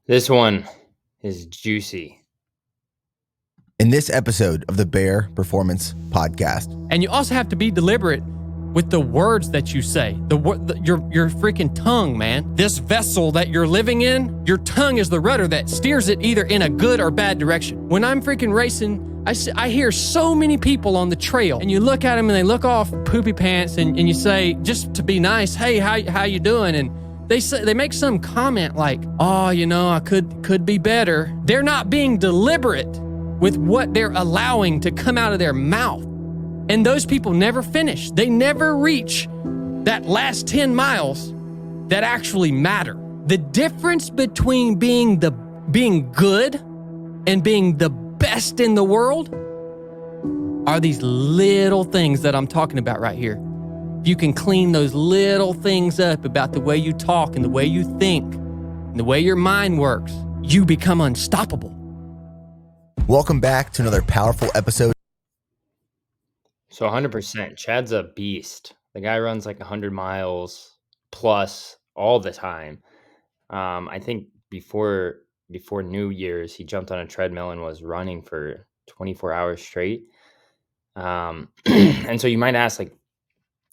This one is juicy. In this episode of the Bear Performance Podcast. And you also have to be deliberate with the words that you say. Your freaking tongue, man. This vessel that you're living in, your tongue is the rudder that steers it either in a good or bad direction. When I'm freaking racing, I hear so many people on the trail, and you look at them and they look off poopy pants, and you say, just to be nice, hey, how you doing? And they make some comment like, oh, I could be better. They're not being deliberate with what they're allowing to come out of their mouth. And those people never finish. They never reach that last 10 miles that actually matter. The difference between being good and being the best in the world are these little things that I'm talking about right here. If you can clean those little things up about the way you talk and the way you think and the way your mind works, you become unstoppable. Welcome back to another powerful episode. So 100%, Chad's a beast. The guy runs like 100 miles plus all the time. I think before New Year's, he jumped on a treadmill and was running for 24 hours straight. And so you might ask, like,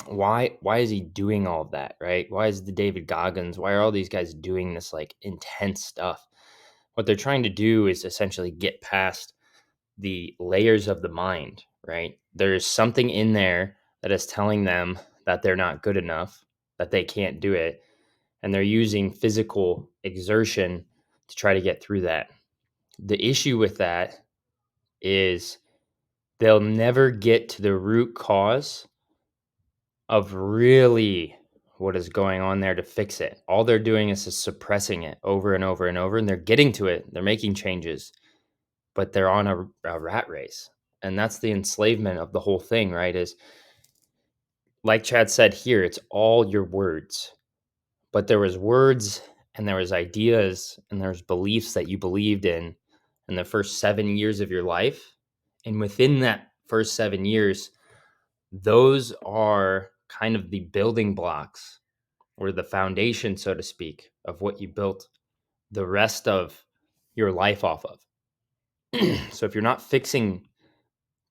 why is he doing all of that, right? Why is the David Goggins, why are all these guys doing this like intense stuff? What they're trying to do is essentially get past the layers of the mind, right? There's something in there that is telling them that they're not good enough, that they can't do it. And they're using physical exertion to try to get through that. The issue with that is they'll never get to the root cause of really what is going on there to fix it. All they're doing is just suppressing it over and over and over, and they're getting to it. They're making changes, but they're on a rat race. And that's the enslavement of the whole thing, right? Is like Chad said here, it's all your words. But there was words and there was ideas and there was beliefs that you believed in the first 7 years of your life. And within that first 7 years, those are kind of the building blocks or the foundation, so to speak, of what you built the rest of your life off of. So if you're not fixing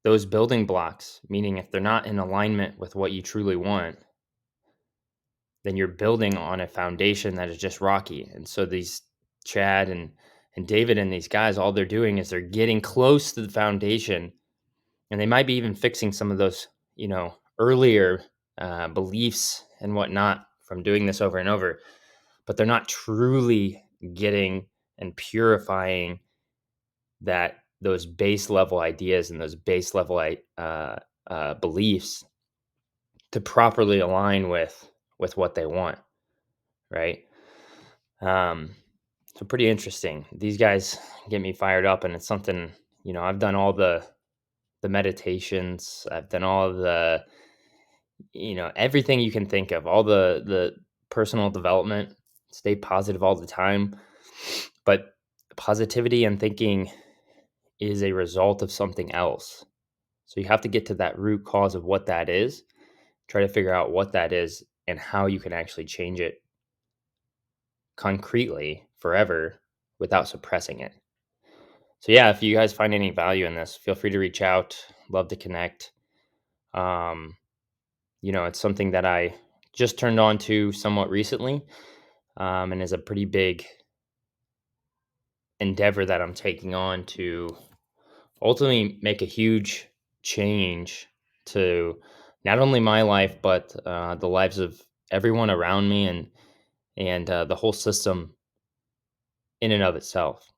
those building blocks, meaning if they're not in alignment with what you truly want, then you're building on a foundation that is just rocky. And so these Chad and David and these guys, all they're doing is they're getting close to the foundation, and they might be even fixing some of those, earlier beliefs and whatnot from doing this over and over, but they're not truly getting and purifying those base level ideas and those base level beliefs to properly align with what they want, right? So pretty interesting. These guys get me fired up, and it's something, I've done all the meditations, I've done all the, everything you can think of, all the personal development, stay positive all the time. But positivity and thinking is a result of something else. So you have to get to that root cause of what that is, try to figure out what that is and how you can actually change it concretely forever without suppressing it. So yeah, if you guys find any value in this, feel free to reach out. Love to connect. It's something that I just turned on to somewhat recently, and is a pretty big endeavor that I'm taking on to ultimately make a huge change to not only my life, but the lives of everyone around me and the whole system in and of itself.